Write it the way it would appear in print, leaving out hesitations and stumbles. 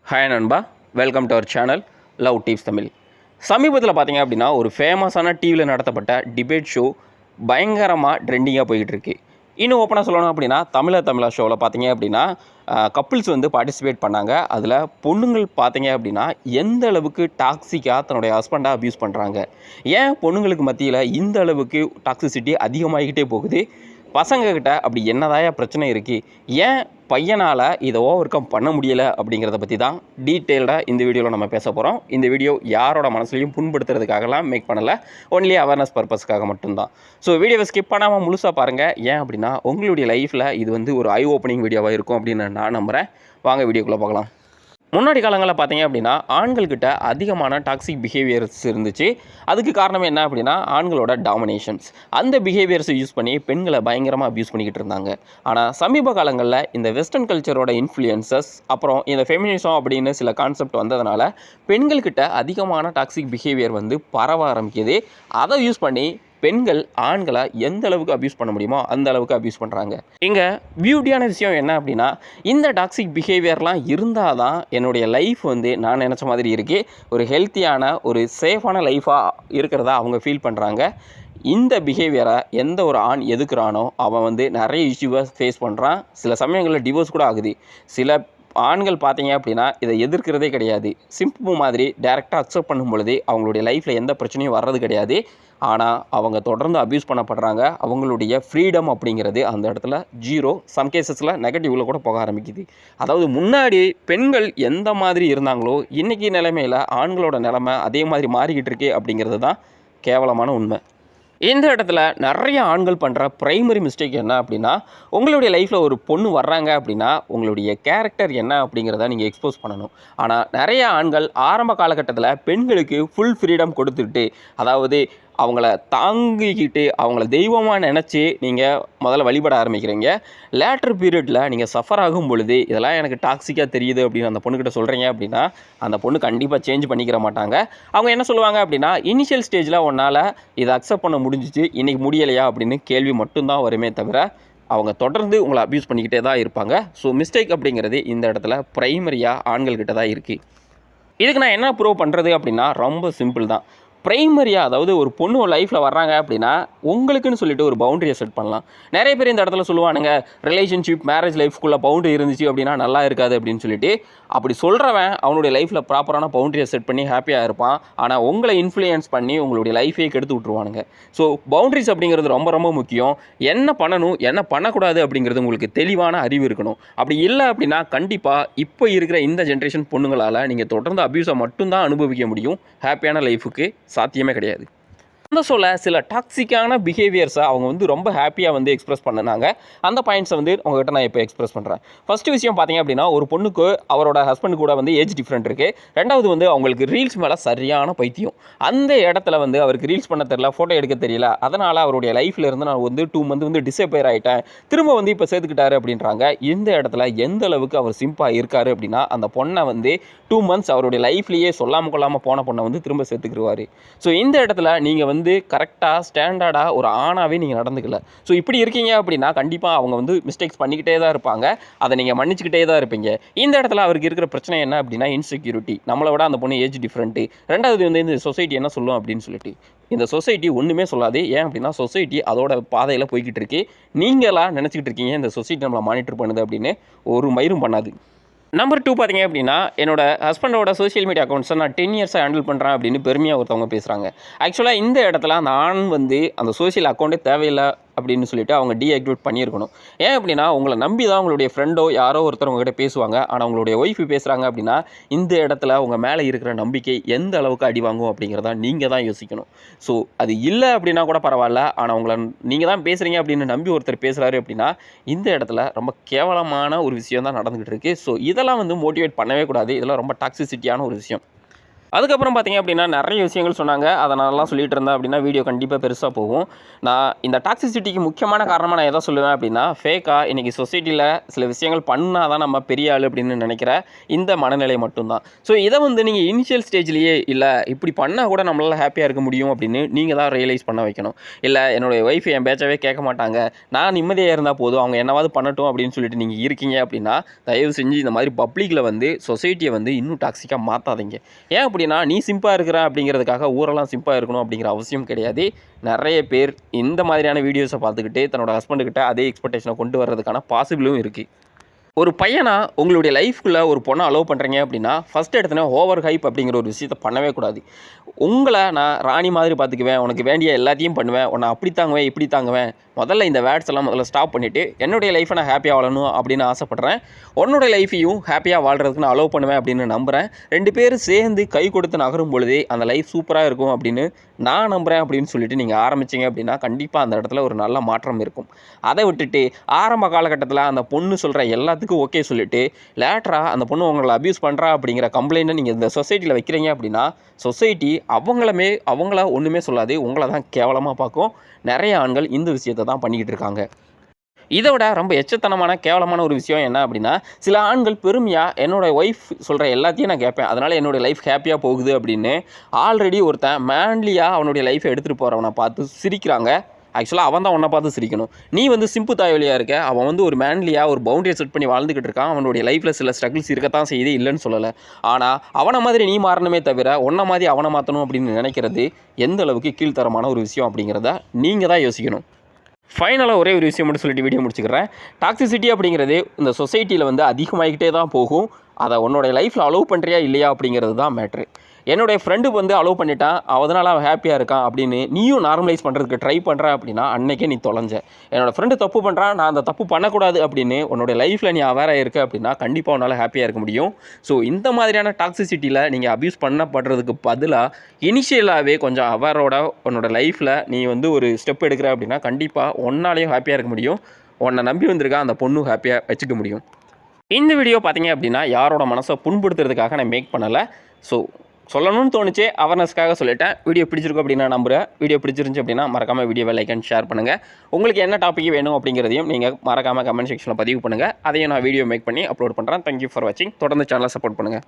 Hi நண்பா, welcome to our channel love tips Tamil. சமீபத்தில் பார்த்தீங்க அப்படின்னா ஒரு ஃபேமஸான டிவியில் நடத்தப்பட்ட டிபேட் ஷோ பயங்கரமாக ட்ரெண்டிங்காக போய்கிட்டு இருக்கு. இன்னும் ஓப்பனாக சொல்லணும் அப்படின்னா தமிழா ஷோவில் பார்த்தீங்க அப்படின்னா கப்புள்ஸ் வந்து பார்ட்டிசிபேட் பண்ணாங்க. அதில் பொண்ணுங்கள் பார்த்தீங்க அப்படின்னா எந்த அளவுக்கு டாக்ஸிக்காக தன்னுடைய ஹஸ்பண்டை அப்யூஸ் பண்ணுறாங்க, ஏன் பொண்ணுங்களுக்கு மத்தியில் இந்த அளவுக்கு டாக்ஸிசிட்டி அதிகமாகிக்கிட்டே போகுது, பசங்கக்கிட்ட அப்படி என்னதாயா பிரச்சனை இருக்குது, ஏன் பையனால் இதை ஓவர் கம் பண்ண முடியலை அப்படிங்கிறத பற்றி தான் டீட்டெயில்டாக இந்த வீடியோவில் நம்ம பேச போகிறோம். இந்த வீடியோ யாரோட மனசுலையும் புண்படுத்துறதுக்காகலாம் மேக் பண்ணலை, ஒன்லி அவேர்னஸ் பர்பஸ்க்காக மட்டும்தான். ஸோ வீடியோவை ஸ்கிப் பண்ணாமல் முழுசாக பாருங்கள். ஏன் அப்படின்னா உங்களுடைய லைஃப்பில் இது வந்து ஒரு ஐ ஓப்பனிங் வீடியோவாக இருக்கும் அப்படின்னு நான் நம்புகிறேன். வாங்க வீடியோக்குள்ளே பார்க்கலாம். முன்னாடி காலங்களில் பார்த்தீங்க அப்படின்னா ஆண்கள்கிட்ட அதிகமான டாக்ஸிக் பிஹேவியர்ஸ் இருந்துச்சு. அதுக்கு காரணம் என்ன அப்படின்னா ஆண்களோட டாமினேஷன்ஸ். அந்த பிஹேவியர்ஸை யூஸ் பண்ணி பெண்களை பயங்கரமாக அப்யூஸ் பண்ணிக்கிட்டு இருந்தாங்க. ஆனால் சமீப காலங்களில் இந்த வெஸ்டர்ன் கல்ச்சரோட இன்ஃப்ளூயன்சஸ், அப்புறம் இந்த ஃபெமினிசம் அப்படின்னு சில கான்செப்ட் வந்ததுனால பெண்கள்கிட்ட அதிகமான டாக்ஸிக் பிஹேவியர் வந்து பரவ ஆரம்பிக்குது. அதை யூஸ் பண்ணி பெண்கள் ஆண்களை எந்த அளவுக்கு அப்யூஸ் பண்ண முடியுமோ அந்த அளவுக்கு அப்யூஸ் பண்ணுறாங்க. இங்கே பியூட்டியான விஷயம் என்ன அப்படின்னா இந்த டாக்ஸிக் பிஹேவியர்லாம் இருந்தால் தான் என்னுடைய லைஃப் வந்து நான் நினச்ச மாதிரி இருக்குது, ஒரு ஹெல்த்தியான ஒரு சேஃபான லைஃபாக இருக்கிறதா அவங்க ஃபீல் பண்ணுறாங்க. இந்த பிஹேவியரை எந்த ஒரு ஆண் எதுக்குறானோ அவன் வந்து நிறைய இஷ்யூவை ஃபேஸ் பண்ணுறான். சில சமயங்களில் டிவோர்ஸ் கூட ஆகுது. சில ஆண்கள் பார்த்தீங்க அப்படின்னா இதை எதிர்க்கிறதே கிடையாது. சிம்பு மாதிரி டைரெக்டாக அக்செப்ட் பண்ணும் பொழுது அவங்களுடைய லைஃப்பில் எந்த பிரச்சனையும் வர்றது கிடையாது. ஆனால் அவங்க தொடர்ந்து அப்யூஸ் பண்ணப்படுறாங்க. அவங்களுடைய ஃப்ரீடம் அப்படிங்கிறது அந்த இடத்துல ஜீரோ, சம் கேசஸில் நெகட்டிவில் கூட போக ஆரம்பிக்குது. அதாவது முன்னாடி பெண்கள் எந்த மாதிரி இருந்தாங்களோ இன்றைக்கி நிலைமையில் ஆண்களோட நிலைமை அதே மாதிரி மாறிக்கிட்டு இருக்கு அப்படிங்கிறது தான் கேவலமான உண்மை. இந்த இடத்துல நிறைய ஆண்கள் பண்ணுற ப்ரைமரி மிஸ்டேக் என்ன அப்படின்னா உங்களுடைய லைஃப்பில் ஒரு பொண்ணு வர்றாங்க அப்படின்னா உங்களுடைய கேரக்டர் என்ன அப்படிங்கிறத நீங்கள் எக்ஸ்போஸ் பண்ணணும். ஆனால் நிறைய ஆண்கள் ஆரம்ப காலகட்டத்தில் பெண்களுக்கு ஃபுல் ஃப்ரீடம் கொடுத்துட்டு, அதாவது அவங்கள தாங்கிக்கிட்டு அவங்கள தெய்வமாக நினச்சி நீங்கள் முதல்ல வழிபட ஆரம்பிக்கிறீங்க. லேட்டர் பீரியடில் நீங்கள் சஃபர் ஆகும் பொழுது இதெல்லாம் எனக்கு டாக்ஸிக்காக தெரியுது அப்படின்னு அந்த பொண்ணுக்கிட்ட சொல்கிறீங்க அப்படின்னா அந்த பொண்ணு கண்டிப்பாக சேஞ்ச் பண்ணிக்கிற மாட்டாங்க. அவங்க என்ன சொல்லுவாங்க அப்படின்னா இனிஷியல் ஸ்டேஜில் உன்னால் இதை அக்செப்ட் பண்ண முடிஞ்சிச்சு, இன்றைக்கி முடியலையா அப்படின்னு கேள்வி மட்டும்தான் வருமே தவிர அவங்க தொடர்ந்து உங்களை அப்யூஸ் பண்ணிக்கிட்டே தான் இருப்பாங்க. ஸோ மிஸ்டேக் அப்படிங்கிறது இந்த இடத்துல ப்ரைமரியாக ஆண்கள்கிட்ட தான் இருக்குது. இதுக்கு நான் என்ன ப்ரூவ் பண்ணுறது அப்படின்னா ரொம்ப சிம்பிள் தான். ப்ரைமரியாக, அதாவது ஒரு பொண்ணு லைஃப்பில் வர்றாங்க அப்படின்னா உங்களுக்குன்னு சொல்லிட்டு ஒரு பவுண்டரியை செட் பண்ணலாம். நிறைய பேர் இந்த இடத்துல சொல்லுவானுங்க ரிலேஷன்ஷிப் மேரேஜ் லைஃப்குள்ளே பவுண்டரி இருந்துச்சு அப்படின்னா நல்லா இருக்காது அப்படின்னு சொல்லிட்டு. அப்படி சொல்கிறவன் அவனுடைய லைஃப்பில் ப்ராப்பரான பவுண்டரியை செட் பண்ணி ஹாப்பியாக இருப்பான். ஆனால் உங்களை இன்ஃப்ளூயன்ஸ் பண்ணி உங்களுடைய லைஃபையே கெடுத்து விட்ருவானுங்க. ஸோ பவுண்டரிஸ் அப்படிங்கிறது ரொம்ப ரொம்ப முக்கியம். என்ன பண்ணணும் என்ன பண்ணக்கூடாது அப்படிங்கிறது உங்களுக்கு தெளிவான அறிவு இருக்கணும். அப்படி இல்லை அப்படின்னா கண்டிப்பாக இப்போ இருக்கிற இந்த ஜென்ரேஷன் பொண்ணுங்களால் நீங்கள் தொடர்ந்து அப்யூஸை மட்டும்தான் அனுபவிக்க முடியும். ஹாப்பியான லைஃபுக்கு சாத்தியமே கிடையாது. அந்த சொல்ல சில டாக்ஸிக்கான பிஹேவியர்ஸை அவங்க வந்து ரொம்ப ஹாப்பியாக வந்து எக்ஸ்பிரஸ் பண்ணினாங்க. அந்த பாயிண்ட்ஸை வந்து உங்கள்கிட்ட நான் இப்போ எக்ஸ்பிரஸ் பண்ணுறேன். ஃபஸ்ட்டு விஷயம் பார்த்தீங்க அப்படின்னா ஒரு பொண்ணுக்கு அவரோட ஹஸ்பண்ட் கூட வந்து ஏஜ் டிஃப்ரெண்ட் இருக்குது. ரெண்டாவது வந்து அவங்களுக்கு ரீல்ஸ் மேலே சரியான பைத்தியம். அந்த இடத்துல வந்து அவருக்கு ரீல்ஸ் பண்ண தெரியல, ஃபோட்டோ எடுக்க தெரியல. அதனால் அவருடைய லைஃப்பில் இருந்து நான் வந்து 2 மந்த் வந்து டிஸப்பேர் ஆகிட்டேன், திரும்ப வந்து இப்போ சேர்த்துக்கிட்டாரு அப்படின்றாங்க. இந்த இடத்துல எந்த அளவுக்கு அவர் சிம்பாக இருக்கார் அப்படின்னா அந்த பொண்ணை வந்து 2 மந்த்ஸ் அவருடைய லைஃப்லேயே சொல்லாமல் கொள்ளாமல் போன பொண்ணை வந்து திரும்ப சேர்த்துக்கிடுவார். ஸோ இந்த இடத்துல நீங்கள் வந்து கரெக்டாக ஸ்டாண்டர்டாக ஒரு ஆணாகவே நீங்கள் நடந்துக்கல. ஸோ இப்படி இருக்கீங்க அப்படின்னா கண்டிப்பாக அவங்க வந்து மிஸ்டேக்ஸ் பண்ணிக்கிட்டே தான் இருப்பாங்க. அதை நீங்கள் மன்னிச்சுக்கிட்டே தான் இருப்பீங்க. இந்த இடத்துல அவருக்கு இருக்கிற பிரச்சனை என்ன அப்படின்னா இன்செக்யூரிட்டி. நம்மளை விட அந்த பொண்ணு ஏஜ் டிஃப்ரெண்ட்டு. ரெண்டாவது வந்து இந்த சொசைட்டி என்ன சொல்லும் அப்படின்னு சொல்லிட்டு. இந்த சொசைட்டி ஒன்றுமே சொல்லாது. ஏன் அப்படின்னா சொசைட்டி அதோட பாதையில் போய்கிட்டு இருக்கு. நீங்களாக நினச்சிக்கிட்டு இருக்கீங்க இந்த சொசைட்டி நம்மளை மானிட்டர் பண்ணுது அப்படின்னு ஒரு மயிரும் பண்ணாது. நம்பர் 2 பார்த்தீங்க அப்படின்னா என்னோட ஹஸ்பண்டோட சோஷியல் மீடியா அக்கௌண்ட்ஸை நான் 10 இயர்ஸாக ஹேண்டில் பண்ணுறேன் அப்படின்னு பெருமையாக ஒருத்தவங்க பேசுகிறாங்க. ஆக்சுவலாக இந்த இடத்துல நான் வந்து அந்த சோஷியல் அக்கௌண்ட்டே தேவையில்லை அப்படின்னு சொல்லிட்டு அவங்க டீஆக்டிவேட் பண்ணியிருக்கணும். ஏன் அப்படின்னா உங்களை நம்பி தான் உங்களுடைய ஃப்ரெண்டோ யாரோ ஒருத்தர் உங்ககிட்ட பேசுவாங்க. ஆனால் உங்களுடைய ஒய்ஃபு பேசுகிறாங்க அப்படின்னா இந்த இடத்துல உங்கள் மேலே இருக்கிற நம்பிக்கை எந்த அளவுக்கு அடி வாங்கும் அப்படிங்கிறத நீங்கள் தான் யோசிக்கணும். ஸோ அது இல்லை அப்படின்னா கூட பரவாயில்ல, ஆனால் உங்களை நீங்கள் தான் பேசுகிறீங்க அப்படின்னு நம்பி ஒருத்தர் பேசுகிறாரு அப்படின்னா இந்த இடத்துல ரொம்ப கேவலமான ஒரு விஷயம் தான் நடந்துக்கிட்டு இருக்குது. ஸோ இதெல்லாம் வந்து மோட்டிவேட் பண்ணவே கூடாது. இதெல்லாம் ரொம்ப டாக்ஸிசிட்டியான ஒரு விஷயம். அதுக்கப்புறம் பார்த்தீங்க அப்படின்னா நிறைய விஷயங்கள் சொன்னாங்க. அதை நான்லாம் சொல்லிட்டு இருந்தேன் அப்படின்னா வீடியோ கண்டிப்பாக பெருசாக போகும். நான் இந்த டாக்ஸிசிட்டிக்கு முக்கியமான காரணமாக நான் எதை சொல்லுவேன் அப்படின்னா, ஃபேக்காக இன்றைக்கி சொசைட்டியில் சில விஷயங்கள் பண்ணால் தான் நம்ம பெரிய ஆள் அப்படின்னு நினைக்கிற இந்த மனநிலை மட்டும்தான். ஸோ இதை வந்து நீங்கள் இனிஷியல் ஸ்டேஜ்லேயே இல்லை இப்படி பண்ணால் கூட நம்மளால் ஹாப்பியாக இருக்க முடியும் அப்படின்னு நீங்கள் தான் ரியலைஸ் பண்ண வைக்கணும். இல்லை என்னுடைய ஒய்ஃப் என் பேச்சவே கேட்க மாட்டாங்க, நான் நிம்மதியாக இருந்தால் போதும், அவங்க என்னவாவது பண்ணட்டும் அப்படின்னு சொல்லிட்டு நீங்கள் இருக்கீங்க அப்படின்னா, தயவு செஞ்சு இந்த மாதிரி பப்ளிக்கில் வந்து சொசைட்டியை வந்து இன்னும் டாக்ஸிக்காக மாற்றாதீங்க. ஏன் அப்படின்னா, நீ சிம்பிளாக இருக்கிற அப்படிங்கிறதுக்காக ஊரெல்லாம் சிம்பிளாக இருக்கணும் அப்படிங்கிற அவசியம் கிடையாது. நிறைய பேர் இந்த மாதிரியான வீடியோஸை பார்த்துக்கிட்டு தன்னோட ஹஸ்பண்டுக்கிட்ட அதே எக்ஸ்பெக்டேஷனை கொண்டு வர்றதுக்கான பாசிபிளும் இருக்குது. ஒரு பையனா உங்களுடைய லைஃப்குள்ளே ஒரு பொண்ணை அலோவ் பண்ணுறீங்க அப்படின்னா, ஃபஸ்ட் எடுத்தோன்னே ஓவர் ஹைப் அப்படிங்கிற ஒரு விஷயத்தை பண்ணவே கூடாது. உங்களை நான் ராணி மாதிரி பார்த்துக்குவேன், உனக்கு வேண்டிய எல்லாத்தையும் பண்ணுவேன், உன்னை அப்படி தாங்குவேன் இப்படி தாங்குவேன், முதல்ல இந்த வேர்ட்ஸ் எல்லாம் முதல்ல ஸ்டாப் பண்ணிவிட்டு என்னுடைய லைஃப்பை நான் ஹாப்பியாக வாழணும் அப்படின்னு ஆசைப்பட்றேன், உன்னுடைய லைஃப்பையும் ஹாப்பியாக வாழ்கிறதுக்கு நான் அலோவ் பண்ணுவேன் அப்படின்னு நம்புகிறேன். 2 பேரும் சேர்ந்து கை கொடுத்து நகரும் பொழுதே அந்த லைஃப் சூப்பராக இருக்கும் அப்படின்னு நான் நம்புகிறேன் அப்படின்னு சொல்லிட்டு நீங்கள் ஆரம்பிச்சிங்க அப்படின்னா கண்டிப்பாக அந்த இடத்துல ஒரு நல்ல மாற்றம் இருக்கும். அதை விட்டுட்டு ஆரம்ப காலகட்டத்தில் அந்த பொண்ணு சொல்கிற எல்லாத்துக்கும் ஓகே சொல்லிவிட்டு லேட்டராக அந்த பொண்ணு உங்களை அப்யூஸ் பண்ணுறா அப்படிங்கிற கம்ப்ளைண்ட்டை நீங்கள் இந்த சொசைட்டியில் வைக்கிறீங்க அப்படின்னா, சொசைட்டி அவங்கள ஒன்றுமே சொல்லாது, உங்களை தான் கேவலமாக பார்க்கும். நிறைய ஆண்கள் இந்த விஷயத்தை தான் பண்ணிக்கிட்டு இருக்காங்க. இதை விட ரொம்ப எச்சத்தனமான கேவலமான ஒரு விஷயம் என்ன அப்படின்னா, சில ஆண்கள் பெருமையாக என்னோடய ஒய்ஃப் சொல்கிற எல்லாத்தையும் நான் கேட்பேன், அதனால் என்னுடைய லைஃப் ஹாப்பியாக போகுது அப்படின்னு ஆல்ரெடி ஒருத்தன் மேன்லியாக அவனுடைய லைஃப்பை எடுத்துகிட்டு போகிறவனை பார்த்து சிரிக்கிறாங்க. ஆக்சுவலாக அவன் தான் உன்னை பார்த்து சிரிக்கணும். நீ வந்து சிம்பு தாய்வழியாக இருக்க, அவன் வந்து ஒரு மேன்லியாக ஒரு பவுண்டரியை செட் பண்ணி வாழ்ந்துக்கிட்டு இருக்கான். அவனுடைய லைஃப்பில் சில ஸ்ட்ரகிள்ஸ் இருக்கத்தான் செய்யுது, இல்லைன்னு சொல்லலை. ஆனால் அவனை மாதிரி நீ மாறணுமே தவிர உன்னை மாதிரி அவனை மாற்றணும் அப்படின்னு நினைக்கிறது எந்த அளவுக்கு கீழ்த்தரமான ஒரு விஷயம் அப்படிங்கிறத நீங்கள் தான் யோசிக்கணும். ஃபைனலாக ஒரே ஒரு விஷயம் மட்டும் சொல்லிட்டு வீடியோ முடிச்சுக்கிறேன். டாக்ஸிசிட்டி அப்படிங்கிறது இந்த சொசைட்டியில் வந்து அதிகமாகிக்கிட்டே தான் போகும். அதை உன்னோடைய லைஃப்பில் அலோவ் பண்ணுறியா இல்லையா அப்படிங்கிறது தான் மேட்ரு. என்னுடைய ஃப்ரெண்டு வந்து அலோவ் பண்ணிட்டான், அதனால் அவன் ஹாப்பியாக இருக்கான் அப்படின்னு நீயும் நார்மலைஸ் பண்ணுறதுக்கு ட்ரை பண்ணுற அப்படின்னா அன்றைக்கே நீ தொலைஞ்ச. என்னோடய ஃப்ரெண்டு தப்பு பண்ணுறான், நான் அந்த தப்பு பண்ணக்கூடாது அப்படின்னு உன்னோடைய லைஃப்பில் நீ அவேராக இருக்க அப்படின்னா கண்டிப்பாக உன்னால் ஹாப்பியாக இருக்க முடியும். ஸோ இந்த மாதிரியான டாக்ஸிசிட்டியில் நீங்கள் அப்யூஸ் பண்ணப்படுறதுக்கு பதிலாக இனிஷியலாகவே கொஞ்சம் அவேரோட உன்னோட லைஃப்பில் நீ வந்து ஒரு ஸ்டெப் எடுக்கிற அப்படின்னா கண்டிப்பாக உன்னாலேயும் ஹாப்பியாக இருக்க முடியும். உன்னை நம்பி வந்திருக்கா அந்த பொண்ணும் ஹாப்பியாக வச்சுக்க முடியும். இந்த வீடியோ பார்த்தீங்க அப்படின்னா யாரோட மனசை புண்படுத்துறதுக்காக நான் மேக் பண்ணலை. ஸோ சொல்லணும்னு தோணுச்சு, அவேர்னஸ்க்காக சொல்லிட்டேன். வீடியோ பிடிச்சிருக்கும் அப்படின்னு நான் நம்புகிறேன். வீடியோ பிடிச்சிருந்துச்சு அப்படின்னா மறக்காமல் வீடியோவை லைக் அண்ட் ஷேர் பண்ணுங்கள். உங்களுக்கு என்ன டாபிக் வேணும் அப்படிங்கிறதையும் நீங்கள் மறக்காமல் கமெண்ட் செக்ஷனில் பதிவு பண்ணுங்கள். அதையும் நான் வீடியோ மேக் பண்ணி அப்லோட் பண்ணுறேன். தேங்க்யூ ஃபார் வாட்சிங். தொடர்ந்து சேனலை சப்போர்ட் பண்ணுங்கள்.